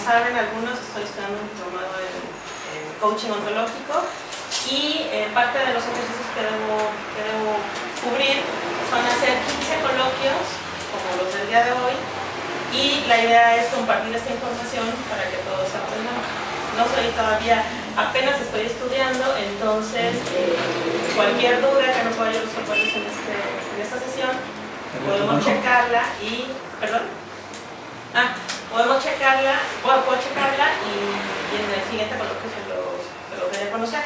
saben algunos, estoy estudiando un diplomado en coaching ontológico y parte de los ejercicios que debo cubrir son hacer 15 coloquios, como los del día de hoy, y la idea es compartir esta información para que todos aprendamos. No soy todavía, apenas estoy estudiando, entonces cualquier duda que no pueda yo resolver en esta sesión, podemos checarla y, puedo checarla y en el siguiente coloquio se los daré a conocer.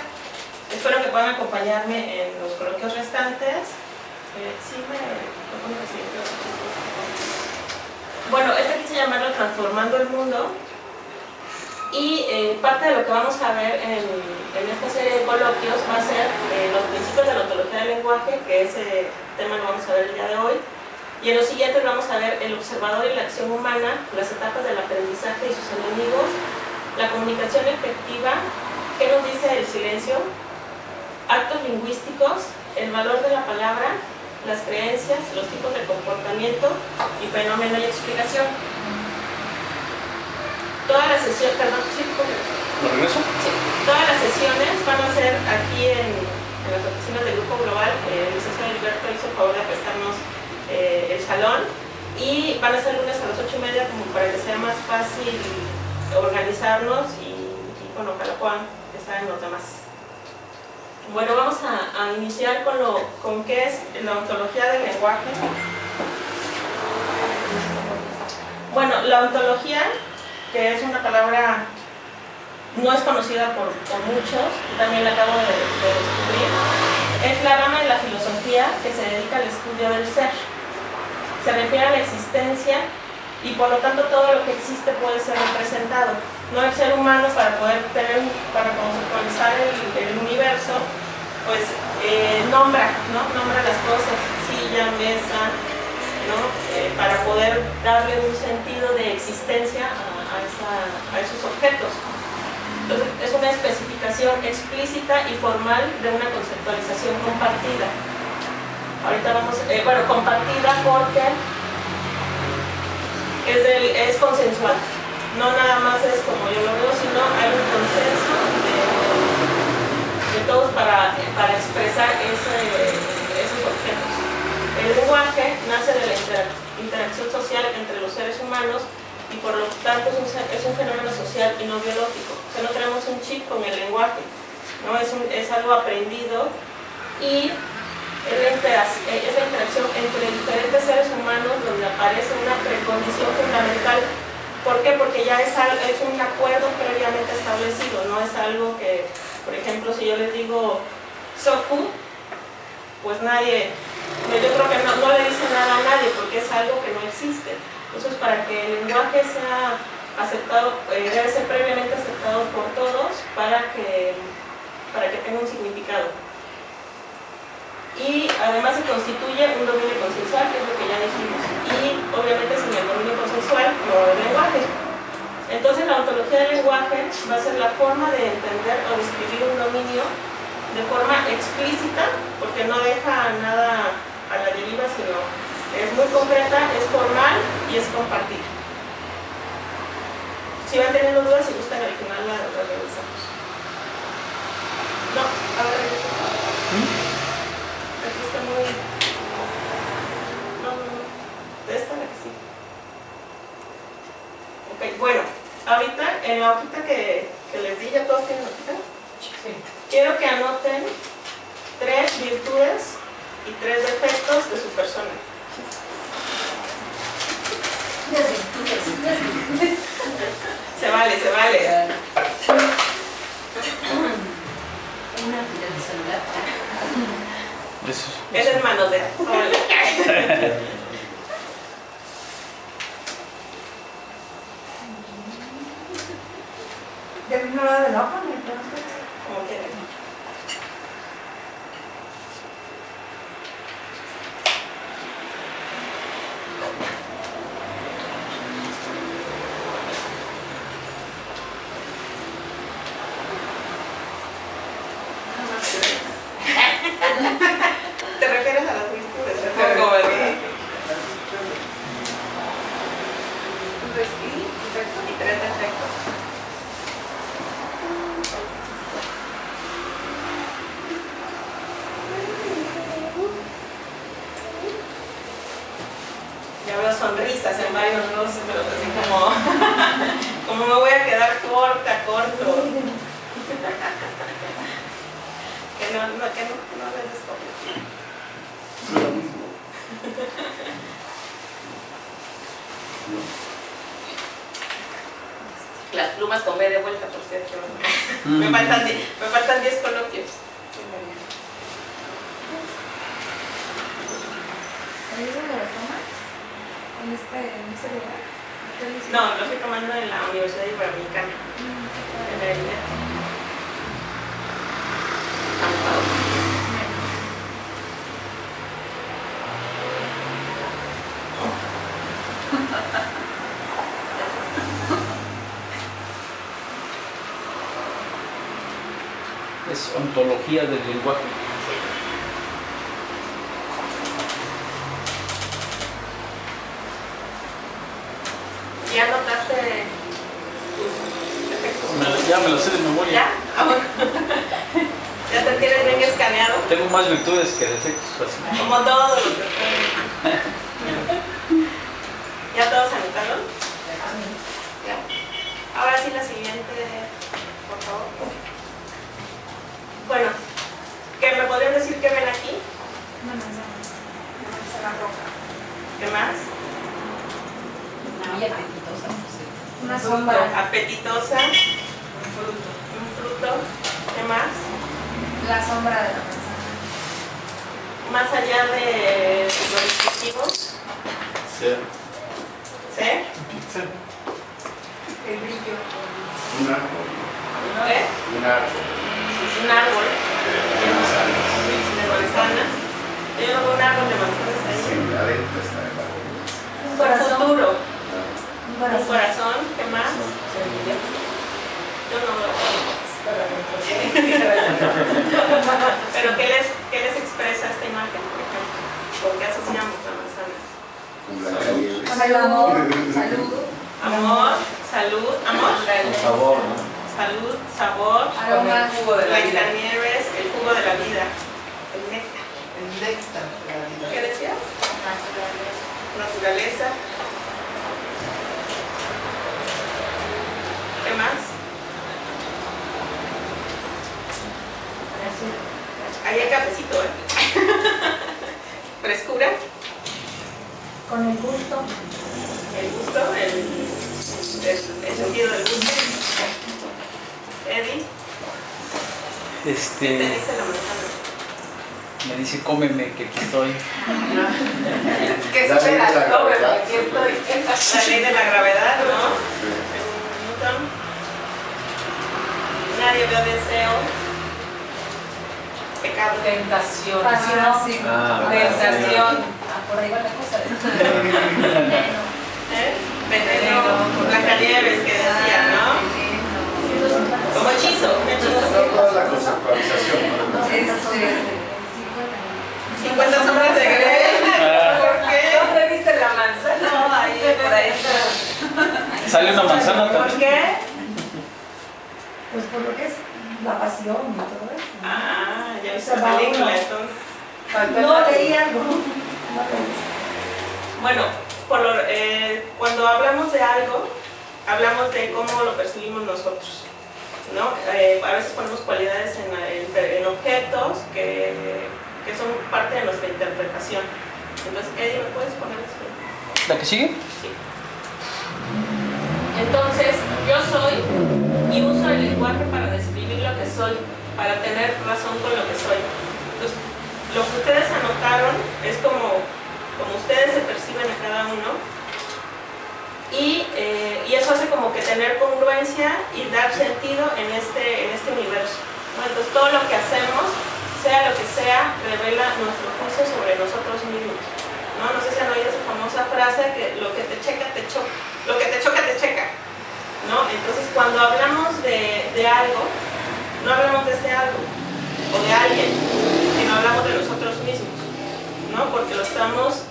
Espero que puedan acompañarme en los coloquios restantes. Bueno, este quise llamarlo Transformando el Mundo. Y parte de lo que vamos a ver en esta serie de coloquios va a ser los principios de la ontología del lenguaje, que ese tema lo vamos a ver el día de hoy. Y en los siguientes vamos a ver el observador y la acción humana, las etapas del aprendizaje y sus enemigos, la comunicación efectiva, qué nos dice el silencio, actos lingüísticos, el valor de la palabra, las creencias, los tipos de comportamiento y fenómeno y explicación. Todas las sesiones, ¿Lo regreso? Sí, todas las sesiones van a ser aquí en las oficinas del Grupo Global. El licenciado Gilberto hizo el favor de prestarnos el salón y van a ser lunes a las 8:30 como para que sea más fácil organizarnos y bueno, ojalá puedan estar en los demás. Bueno, vamos a iniciar con qué es la ontología del lenguaje. Bueno, la ontología, que es una palabra no es conocida por muchos, también la acabo de descubrir, es la rama de la filosofía que se dedica al estudio del ser. Se refiere a la existencia y por lo tanto todo lo que existe puede ser representado. No el ser humano para conceptualizar el universo, pues nombra las cosas, silla, mesa, ¿no? Para poder darle un sentido de existencia a esos objetos. Entonces, es una especificación explícita y formal de una conceptualización compartida. Ahorita vamos, compartida porque es consensual. No nada más es como yo lo veo, sino hay un consenso de todos para expresar esos objetos. El lenguaje nace de la interacción social entre los seres humanos y por lo tanto es un fenómeno social y no biológico. O sea, no tenemos un chip con el lenguaje, ¿no? Es algo aprendido y es la interacción entre diferentes seres humanos donde aparece una precondición fundamental. ¿Por qué? Porque ya es un acuerdo previamente establecido, no es algo que, por ejemplo, si yo les digo Soku, pues nadie, yo creo que no le dice nada a nadie porque es algo que no existe. Entonces, para que el lenguaje sea aceptado, debe ser previamente aceptado por todos para que tenga un significado. Y además se constituye un dominio consensual, que es lo que ya dijimos. Y obviamente sin el dominio consensual no hay lenguaje. Entonces la ontología del lenguaje va a ser la forma de entender o describir un dominio de forma explícita, porque no deja nada a la deriva, sino es muy concreta, es formal y es compartida. Si van teniendo dudas, si gustan al final la revisamos. No, a ver, aquí está muy... No, esta es la que sí. Ok, bueno, ahorita en la hojita que les di, ¿ya todos tienen hojita? Sí. Quiero que anoten 3 virtudes y 3 defectos de su persona. Se vale, se vale. Una vida de celular. Es el manoseo. Vale. ¿De mismo lado del ojo? Como quieran. ¿Te refieres a las virtudes? Supongo, ¿verdad? Y 3 defectos. sonrisas en varios rostros, así como, como me voy a quedar corto. Que no le descubrí. Las plumas tomé de vuelta, por cierto. Me faltan 10 coloquios. ¿Ahí es donde lo tomas? ¿En ese lugar? No, lo estoy tomando en la Universidad Iberoamericana. En la isla. Es ontología del lenguaje. ¿Ya notaste tus efectos? Ya me lo sé de memoria. ¿Ya? Ah, bueno. ¿Ya te tienes bien escaneado? Tengo más virtudes que defectos. Así. Como todo lo que ¿Ya todos anotaron? ¿Ya? Ahora sí la siguiente, por favor. Bueno, ¿qué me podrían decir qué ven aquí? Una manzana roja. ¿Qué más? Muy apetitosa. Una sombra. Apetitosa. Un fruto. ¿Qué más? La sombra de la manzana. Más allá de los dispositivos. Sí. ¿Sí? El brillo. Un árbol. ¿Qué? Un árbol. Un árbol De manzanas. de manzanas. Yo no veo un árbol de manzanas ahí. Sí, adentro está el árbol. Un Un corazón. futuro. Un Un corazón. corazón. ¿Qué más? Yo no veo. Pero ¿qué les expresa esta imagen, por ejemplo? ¿Por qué asociamos la manzana? Con Blancanieves. Con el amor. Salud. Amor, salud, amor, Con sabor, ¿no? salud, sabor, Aroma. El jugo de la vida. Blancanieves, el jugo de la vida, el néctar. El néctar de la vida. ¿Qué decías? Naturaleza. ¿Qué más? Ahí hay cafecito, ¿eh? Frescura, Con el gusto. el gusto, el sentido del gusto. Eddie, ¿qué te dice la manzana? Me dice cómeme que aquí estoy. ¿Qué La ley de la esperas? No, pero gravedad. aquí estoy. La ley de la gravedad, ¿no? Sí. Según Newton. Nadie veo deseo. Pecado. Tentación. Pasión. Sí. Ah, Tentación. Por ahí va la cosa. ¿Eh? Veneno. Blancanieves que decía, ¿no? Como hechizo, un hechizo. Toda la conceptualización, ¿no? 50 sombras de Grey. ¿Por qué? ¿Dónde viste la manzana? No, ahí, por ahí. ¿Sale una manzana ¿Por también? qué? Pues por lo que es la pasión y todo eso. Ah, ya viste Se la va película uno. entonces. No leí algo. No leí. Bueno, cuando hablamos de algo, hablamos de cómo lo percibimos nosotros, ¿no? A veces ponemos cualidades en objetos que son parte de nuestra interpretación. Entonces, Eddie, ¿me puedes poner eso? ¿La que sigue? Sí. Entonces, yo soy y uso el lenguaje para describir lo que soy, para tener razón con lo que soy. Entonces, lo que ustedes anotaron es como ustedes se perciben a cada uno y eso hace como que tener congruencia y dar sentido en este universo, ¿no? Entonces, todo lo que hacemos, sea lo que sea, revela nuestro juicio sobre nosotros mismos, ¿no? No sé si han oído esa famosa frase que lo que te checa, te choca. Lo que te choca, te checa, ¿no? Entonces, cuando hablamos de algo, no hablamos de ese algo o de alguien, sino hablamos de nosotros mismos, ¿no? Porque nos estamos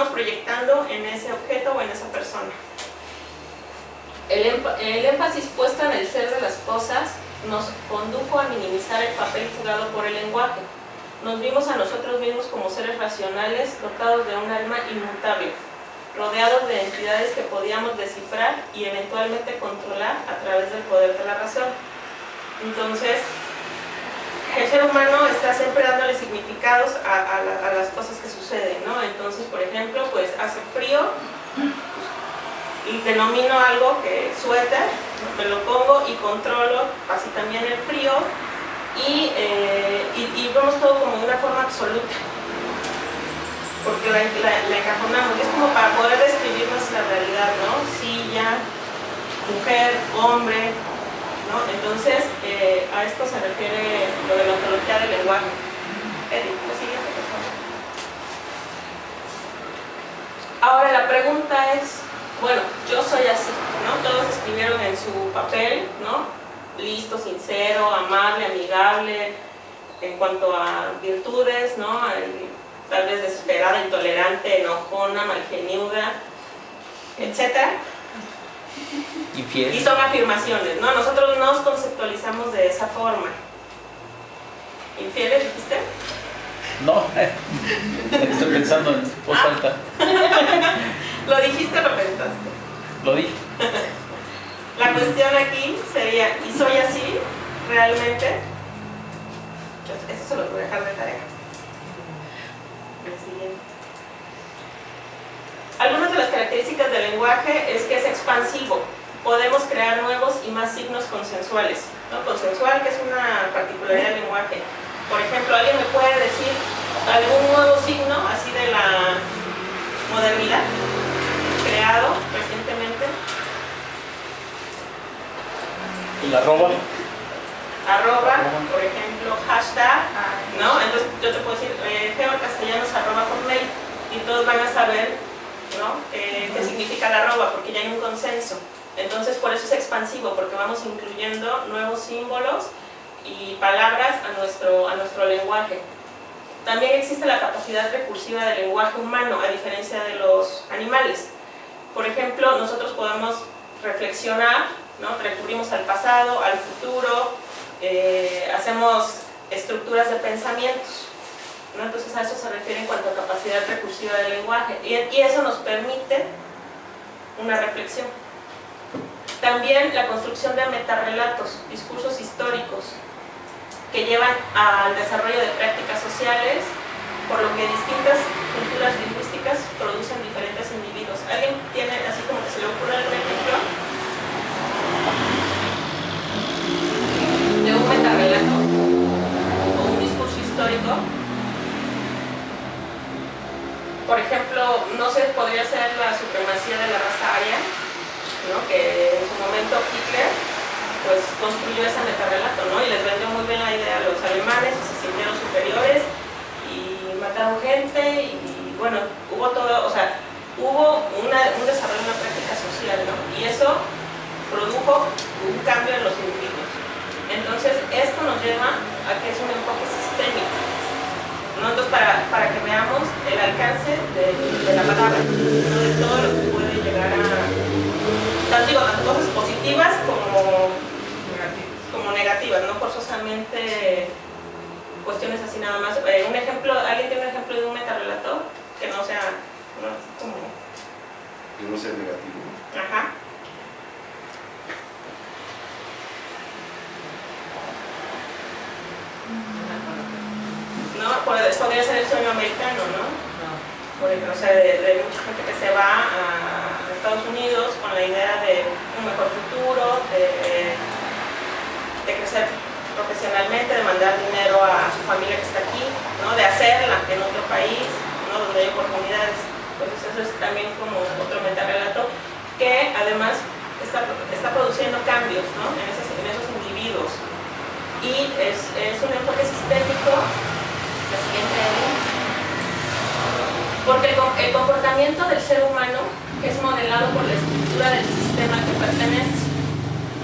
proyectando en ese objeto o en esa persona. El énfasis puesto en el ser de las cosas nos condujo a minimizar el papel jugado por el lenguaje. nos vimos a nosotros mismos como seres racionales dotados de un alma inmutable, rodeados de entidades que podíamos descifrar y eventualmente controlar a través del poder de la razón. Entonces, el ser humano está siempre dándole significados a las cosas que suceden, ¿no? Entonces, por ejemplo, pues hace frío y denomino algo que suéter, ¿no? Me lo pongo y controlo así también el frío y vemos todo como de una forma absoluta, porque la encajonamos, y es como para poder describir nuestra realidad, ¿no? Silla, mujer, hombre, ¿no? Entonces, a esto se refiere lo de la ontología del lenguaje. Edith, lo siguiente, por favor. Ahora la pregunta es, bueno, yo soy así, ¿no? Todos escribieron en su papel, ¿no? Listo, sincero, amable, amigable, en cuanto a virtudes, ¿no? Tal vez desesperada, intolerante, enojona, malgeniuda, etc. Infiel. Y son afirmaciones, ¿no? Nosotros nos conceptualizamos de esa forma. ¿Infieles dijiste? No, estoy pensando en voz alta. ¿Lo dijiste o lo pensaste? Lo dije. La cuestión aquí sería, ¿y soy así realmente? Eso se lo voy a dejar de tarea. El siguiente. Algunas de las características del lenguaje es que es expansivo. Podemos crear nuevos y más signos consensuales, ¿no? Consensual, que es una particularidad del lenguaje. Por ejemplo, ¿alguien me puede decir algún nuevo signo así de la modernidad creado recientemente? ¿Y la arroba? Arroba, por ejemplo, hashtag, ¿no? Entonces yo te puedo decir geocastellanos@hotmail y todos van a saber, ¿no? qué significa la arroba, porque ya hay un consenso. Entonces por eso es expansivo, porque vamos incluyendo nuevos símbolos y palabras a nuestro lenguaje. También existe la capacidad recursiva del lenguaje humano, a diferencia de los animales. Por ejemplo, nosotros podemos reflexionar, ¿no? Recurrimos al pasado, al futuro, hacemos estructuras de pensamientos, ¿no? Entonces a eso se refiere en cuanto a capacidad recursiva del lenguaje, y eso nos permite una reflexión. También la construcción de metarrelatos, discursos históricos que llevan al desarrollo de prácticas sociales, por lo que distintas culturas lingüísticas producen diferentes individuos. ¿Alguien tiene así como que se le ocurre algún ejemplo de un metarrelato o un discurso histórico? Por ejemplo, no sé, podría ser la supremacía de la raza aria, ¿no? Que en su momento Hitler pues construyó ese metarrelato, ¿no? Y les vendió muy bien la idea a los alemanes y se sintieron superiores y mataron gente y bueno, hubo todo, o sea, hubo un desarrollo, una práctica social, ¿no? Y eso produjo un cambio en los individuos. Entonces, esto nos lleva a que es un enfoque sistémico, ¿no? Entonces, para que veamos el alcance de la palabra, ¿no? De todo lo que puede llegar a, tanto cosas positivas como negativas, no forzosamente cuestiones así nada más. Un ejemplo, ¿alguien tiene un ejemplo de un metarrelato que no sea, no, como... Que no sea negativo. Ajá. ¿No? Podría ser el sueño americano, ¿no? O sea, de mucha gente que se va a Estados Unidos con la idea de un mejor futuro, de crecer profesionalmente, de mandar dinero a su familia que está aquí, ¿no? De hacerla en otro país, ¿no? Donde hay oportunidades. Entonces eso es también como otro metarrelato que además está produciendo cambios, ¿no? en esos individuos. Y es un enfoque sistémico. La siguiente, porque el comportamiento del ser humano es modelado por la estructura del sistema al que pertenece,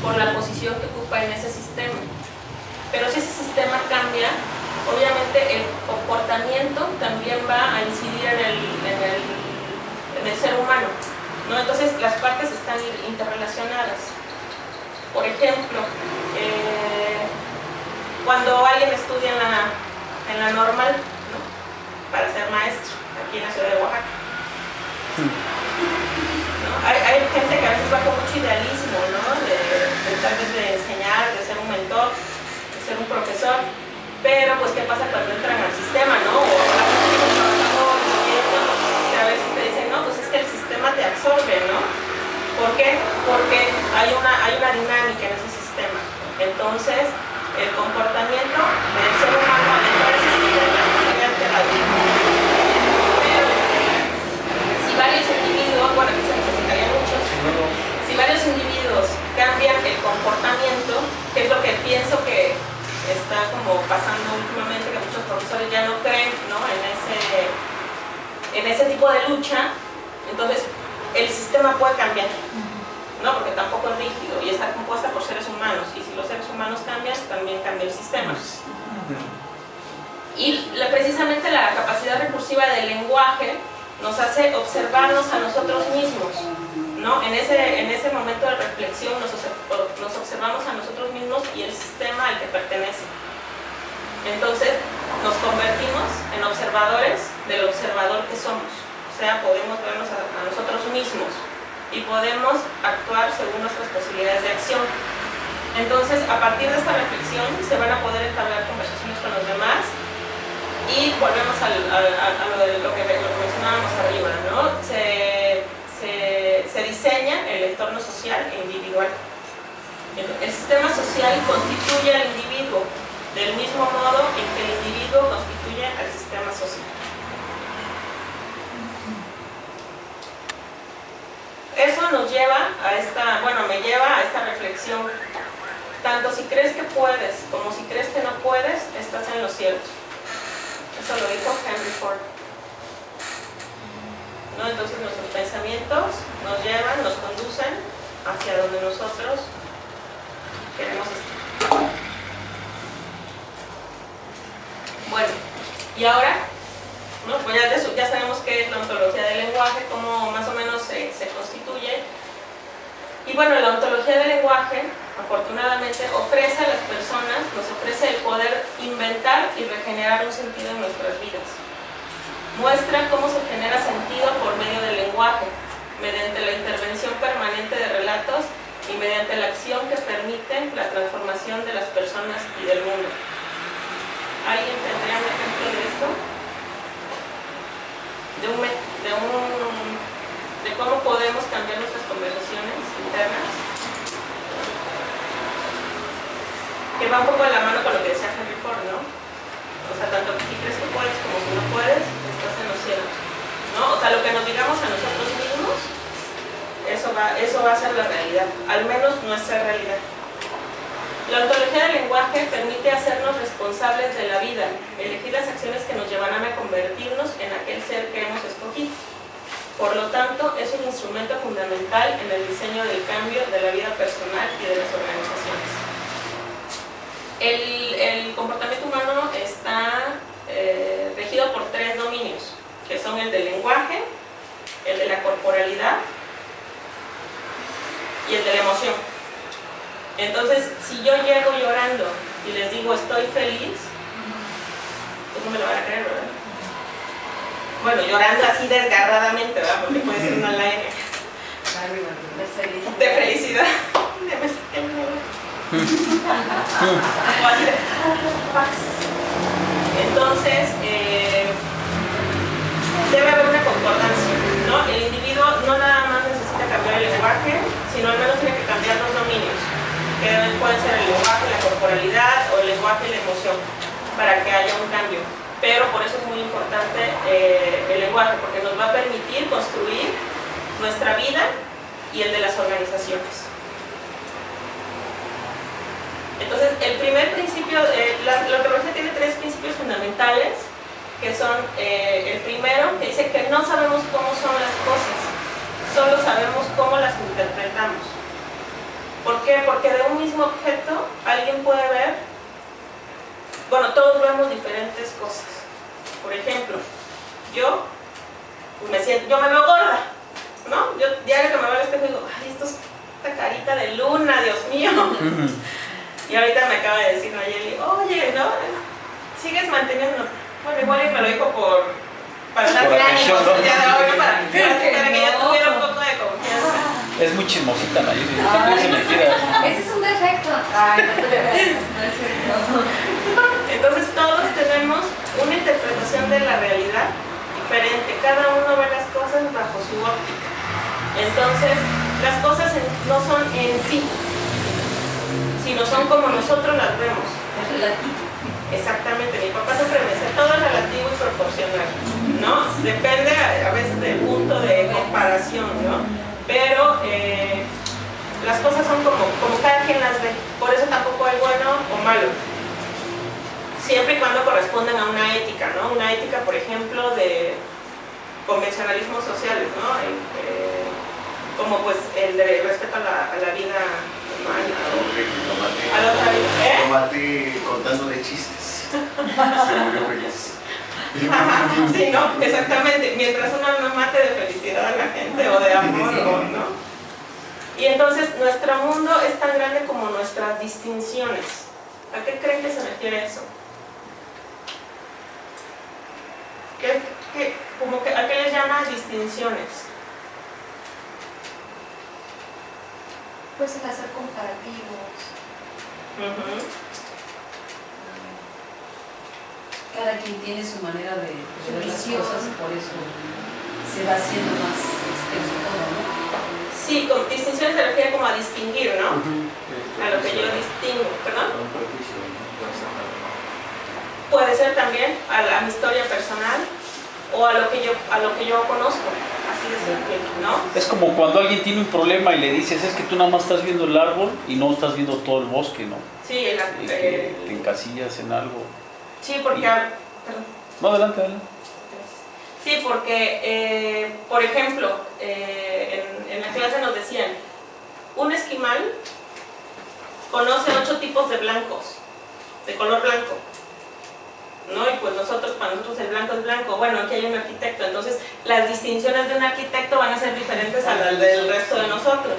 por la posición que ocupa en ese sistema. Pero si ese sistema cambia, obviamente el comportamiento también va a incidir en el ser humano, ¿no? Entonces las partes están interrelacionadas. Por ejemplo, cuando alguien estudia en la en la normal, ¿no? Para ser maestro aquí en la ciudad de Oaxaca. ¿No? Hay gente que a veces va con mucho idealismo, ¿no? De tal vez de enseñar, de ser un mentor, de ser un profesor, pero pues ¿qué pasa cuando entran al sistema, ¿no? O la gente que está trabajando, que a veces te dicen, no, pues es que el sistema te absorbe, ¿no? ¿Por qué? Porque hay una dinámica en ese sistema. Entonces, el comportamiento del ser humano dentro de ese sistema se ve alterado. Pero si varios individuos, bueno, aquí se necesitarían muchos, si varios individuos cambian el comportamiento, que es lo que pienso que está como pasando últimamente, que muchos profesores ya no creen, ¿no? en ese tipo de lucha, entonces el sistema puede cambiar, ¿no? Porque tampoco es rígido y está compuesta por seres humanos, y si los seres humanos cambian, también cambia el sistema. Y precisamente la capacidad recursiva del lenguaje nos hace observarnos a nosotros mismos, ¿no? En ese momento de reflexión nos observamos a nosotros mismos y el sistema al que pertenece. Entonces nos convertimos en observadores del observador que somos. O sea, podemos vernos a nosotros mismos y podemos actuar según nuestras posibilidades de acción. Entonces, a partir de esta reflexión se van a poder entablar conversaciones con los demás y volvemos a lo que mencionábamos arriba, ¿no? Se diseña el entorno social e individual. El sistema social constituye al individuo del mismo modo en que el individuo constituye al sistema social. Eso nos lleva a me lleva a esta reflexión. Tanto si crees que puedes como si crees que no puedes, estás en lo cierto. Eso lo dijo Henry Ford. ¿No? Entonces nuestros pensamientos nos llevan, nos conducen hacia donde nosotros queremos estar. Bueno, y ahora, ¿no? Pues ya sabemos qué es la ontología del lenguaje, cómo más o menos se constituye. Y bueno, la ontología del lenguaje, afortunadamente, ofrece a las personas, nos ofrece el poder inventar y regenerar un sentido en nuestras vidas. Muestra cómo se genera sentido por medio del lenguaje, mediante la intervención permanente de relatos y mediante la acción que permite la transformación de las personas y del mundo. ¿Alguien tendría un ejemplo de esto? De cómo podemos cambiar nuestras conversaciones internas, que va un poco de la mano con lo que decía Henry Ford, ¿no? O sea, tanto si crees que puedes como si no puedes, estás en los cielos, ¿no? O sea, lo que nos digamos a nosotros mismos, eso va a ser la realidad, al menos nuestra realidad. La ontología del lenguaje permite hacernos responsables de la vida, elegir las acciones que nos llevarán a convertirnos en aquel ser que hemos escogido. Por lo tanto, es un instrumento fundamental en el diseño del cambio de la vida personal y de las organizaciones. El comportamiento humano está regido por tres dominios, que son el del lenguaje, el de la corporalidad y el de la emoción. Entonces, si yo llego llorando y les digo estoy feliz, pues no me lo van a creer, ¿verdad? Bueno, llorando así desgarradamente, ¿verdad? Porque puede ser una lágrima de felicidad. O así de paz. Entonces, debe haber una concordancia, ¿no? El individuo no nada más necesita cambiar el lenguaje, sino al menos tiene que cambiar los dominios, que pueden ser el lenguaje, la corporalidad o el lenguaje y la emoción, para que haya un cambio. Pero por eso es muy importante el lenguaje, porque nos va a permitir construir nuestra vida y el de las organizaciones. Entonces, el primer principio, la ontología tiene tres principios fundamentales, que son el primero, que dice que no sabemos cómo son las cosas, solo sabemos cómo las interpretamos. ¿Por qué? Porque de un mismo objeto alguien puede ver, bueno, todos vemos diferentes cosas. Por ejemplo, yo me veo gorda, ¿no? Yo diario que me veo al espejo digo, ay, esta carita de luna, Dios mío. Y ahorita me acaba de decir Nayeli, oye, ¿no? sigues manteniendo, bueno, igual y me lo dijo para darle Por ánimos atención, ¿no? el día de hoy, ¿no? Para que ella tuviera un poco de confianza. Es muy chismosita, Nayeli. Siempre dice mentiras. Ese es un defecto. Ay, no te creas, no es cierto. Entonces todos tenemos una interpretación de la realidad diferente, cada uno ve las cosas bajo su óptica. Entonces, las cosas no son en sí, sino son como nosotros las vemos. Es relativo. Exactamente, mi papá siempre me dice, todo es relativo y proporcional, ¿no? Depende a veces del punto de comparación, ¿no? Pero las cosas son como cada quien las ve, por eso tampoco hay bueno o malo. Siempre y cuando corresponden a una ética, ¿no? Una ética, por ejemplo, de convencionalismos sociales, ¿no? Como pues el de respeto a la vida humana, a la otra vida. Lo maté contándole chistes. Se murió feliz. Ajá, sí, no, exactamente. Mientras uno no mate de felicidad a la gente o de amor, ¿no? Y entonces nuestro mundo es tan grande como nuestras distinciones. ¿A qué creen que se refiere eso? ¿A qué les llama distinciones? Pues el hacer comparativos. Cada quien tiene su manera de ver las cosas y por eso se va haciendo más extenso todo, ¿no? Sí, con distinciones se refiere como a distinguir, ¿no? A lo que yo distingo, ¿perdón? Puede ser también a mi historia personal o a lo que yo conozco, así de simple, ¿no? Es como cuando alguien tiene un problema y le dices, es que tú nada más estás viendo el árbol y no estás viendo todo el bosque, ¿no? Sí, Y que te encasillas en algo. sí, porque... Perdón. No, adelante, adelante. Sí, porque, por ejemplo, en la clase nos decían, un esquimal conoce 8 tipos de blancos, de color blanco, ¿no? Y pues para nosotros el blanco es blanco. Bueno, aquí hay un arquitecto, entonces las distinciones de un arquitecto van a ser diferentes a las del resto de nosotros,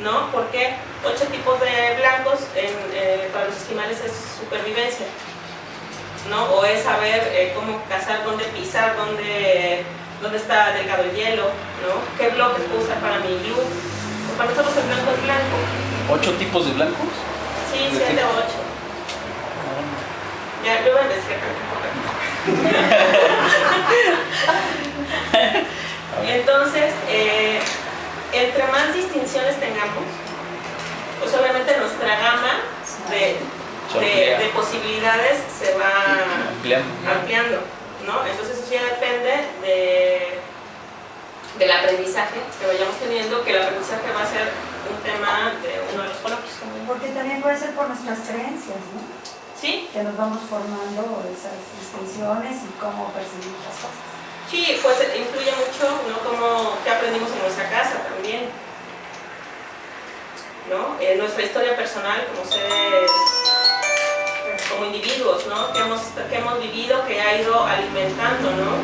¿no? Porque 8 tipos de blancos para los esquimales es supervivencia, ¿no? O es saber cómo cazar, dónde pisar, dónde está delgado el hielo, ¿no? ¿Qué bloques puedo usar para mi glue? Pues para nosotros el blanco es blanco. ¿8 tipos de blancos? Sí, ¿De 7 qué? o 8. Ya, yo voy a investigar. Entonces, entre más distinciones tengamos, pues obviamente nuestra gama de posibilidades se va ampliando, ¿no? Entonces eso ya depende del aprendizaje que vayamos teniendo, que el aprendizaje va a ser un tema de uno de los coloquios. Porque también puede ser por nuestras creencias, ¿no? ¿Sí? Que nos vamos formando esas distinciones y cómo percibimos las cosas. Sí, pues influye mucho, ¿no? Como que aprendimos en nuestra casa también, ¿no? Nuestra historia personal como seres, como individuos, ¿no? Que hemos vivido, que ha ido alimentando, ¿no?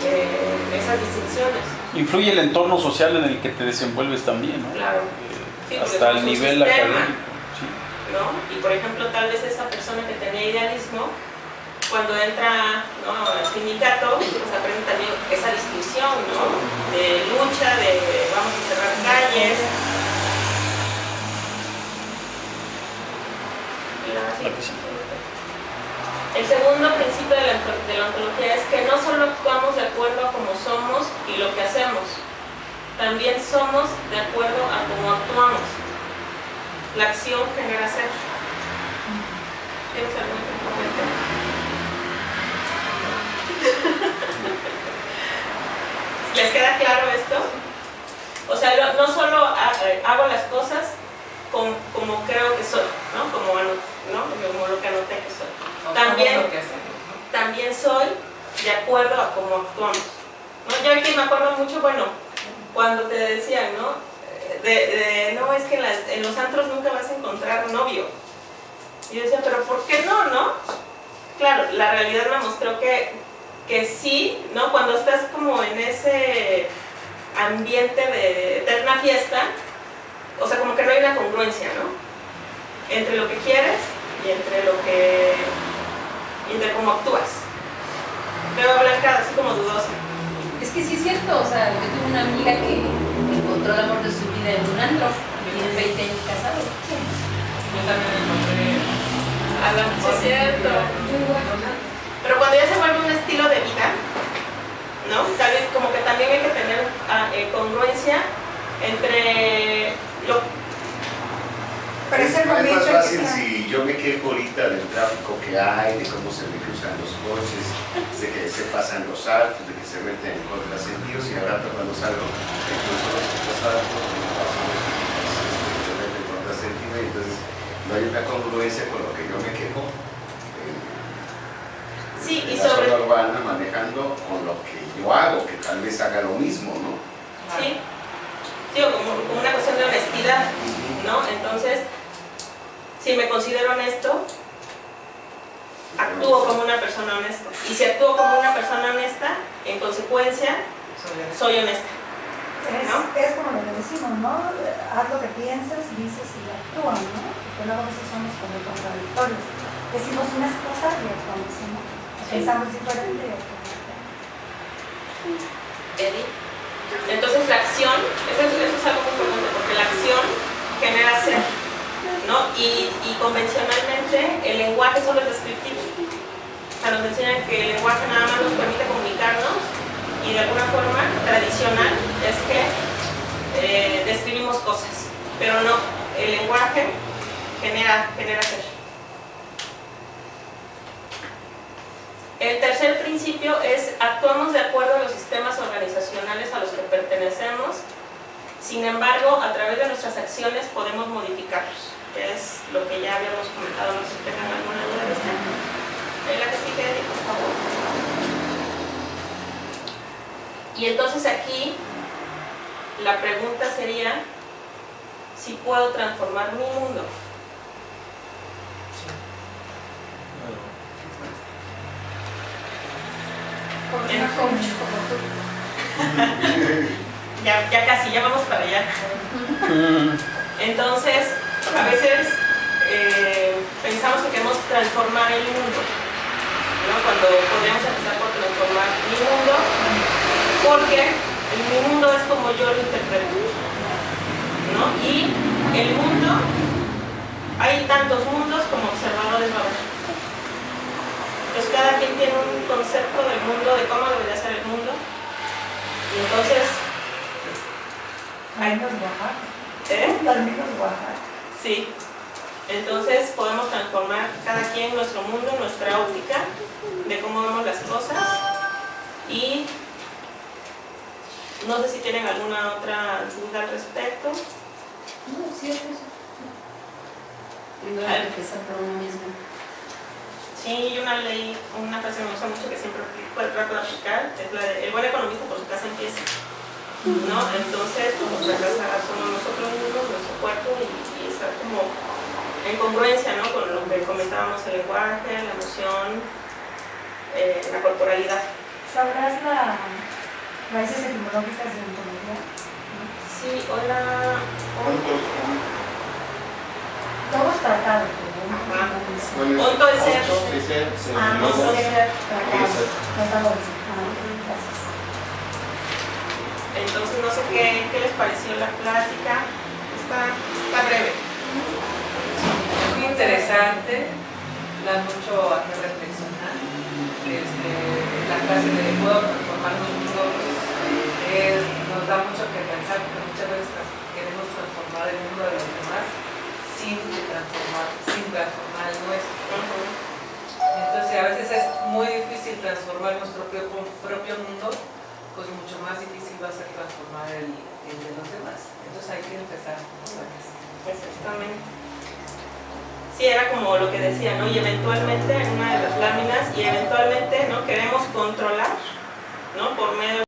Esas distinciones. Influye el entorno social en el que te desenvuelves también, ¿no? Claro. Sí, hasta el nivel académico. Sí. ¿No? Y por ejemplo, tal vez esa persona que tenía idealismo, cuando entra, ¿no?, al sindicato, pues aprende también esa distinción, ¿no? De lucha, de vamos a cerrar calles. El segundo principio de la ontología es que no solo actuamos de acuerdo a cómo somos y lo que hacemos, también somos de acuerdo a cómo actuamos. La acción genera ser. ¿Tienes algún comentario? ¿Les queda claro esto? O sea, no solo hago las cosas como creo que soy, ¿no? Como lo que anoté que soy. También soy de acuerdo a cómo actuamos, ¿no? Yo aquí me acuerdo mucho, bueno, cuando te decían, ¿no? No, es que en los antros nunca vas a encontrar novio. Y yo decía, pero ¿por qué no? Claro, la realidad me mostró que sí, ¿no? Cuando estás como en ese ambiente de eterna fiesta, o sea, como que no hay una congruencia, ¿no? Entre lo que quieres y entre lo que entre cómo actúas. Veo a Blanca así como dudosa. Es que sí es cierto, o sea, yo tuve una amiga que encontró el amor de su vida en un antro, tienen 20 años casados. Yo también encontré a la Sí, es cierto. Pero cuando ya se vuelve un estilo de vida, ¿no? Tal vez como que también hay que tener congruencia entre lo... Pero es el más momento en que fácil está. si yo me quejo ahorita del tráfico que hay, de cómo se me cruzan los coches, de que se pasan los altos, de que se meten en contrasentidos, y al rato cuando salgo, incluso los altos, se meten en contrasentido, y entonces no hay una congruencia con lo que yo me quejo. Sí, y en la sobre... zona urbana manejando con lo que yo hago, que tal vez haga lo mismo, ¿no? Sí, digo, como una cuestión de honestidad, ¿no? Entonces, si me considero honesto, actúo como una persona honesta. Y si actúo como una persona honesta, en consecuencia, soy honesta. ¿no? Es como lo que decimos, ¿no? Haz lo que piensas, dices y actúas, ¿no? Porque luego a veces somos como contradictorios. Decimos unas cosas y actuamos, ¿no? Pensamos diferente y actuamos diferente. Eddie. Entonces la acción, eso es algo muy importante, porque la acción genera ser, ¿no? Y convencionalmente el lenguaje solo es descriptivo. O sea, nos enseñan que el lenguaje nada más nos permite comunicarnos, y de alguna forma tradicional es que describimos cosas, pero no, el lenguaje genera ser. El tercer principio es: actuamos de acuerdo a los sistemas organizacionales a los que pertenecemos, sin embargo, a través de nuestras acciones podemos modificarlos, que es lo que ya habíamos comentado. No sé si tengan alguna duda de esto. Ahí la que sigue, por favor. Y entonces aquí la pregunta sería si puedo transformar mi mundo. Ya casi, ya vamos para allá. Entonces, a veces pensamos que queremos transformar el mundo, ¿no? Cuando podríamos empezar por transformar mi mundo, porque mi mundo es como yo lo interpreto, ¿no? Y el mundo, hay tantos mundos como observadores va a haber. Pues cada quien tiene un concepto del mundo, de cómo debería ser el mundo. Y entonces... Al menos Oaxaca. Al menos Oaxaca. Sí. Entonces podemos transformar cada quien nuestro mundo, nuestra óptica, de cómo vemos las cosas. Y no sé si tienen alguna otra duda al respecto. No, sí, es eso. Primero hay que empezar por uno mismo. Sí, una ley, una frase que me gusta mucho que siempre trato de aplicar, es la de: el buen economista por su casa empieza, ¿no? Entonces, pues nuestra casa somos nosotros mismos, nuestro cuerpo, y estar como en congruencia, ¿no? Con lo que comentábamos: el lenguaje, la emoción, la corporalidad. ¿Sabrás las raíces etimológicas de ontología? Sí, hola. Todo es tratado, pero Onto es ser. onto es ser, tratado. Tratado de ser. Gracias. Entonces, no sé qué les pareció la plática. Está breve. Muy interesante, da mucho a qué reflexionar. La clase de puedo transformar los mundos nos da mucho que pensar, porque muchas veces queremos transformar el mundo de los demás sin transformar el nuestro. Entonces a veces es muy difícil transformar nuestro propio mundo, pues mucho más difícil va a ser transformar el de los demás. Entonces hay que empezar por eso. Exactamente. Sí, era como lo que decía, ¿no? Y eventualmente, en una de las láminas, y eventualmente, ¿no? Queremos controlar, ¿no? Por medio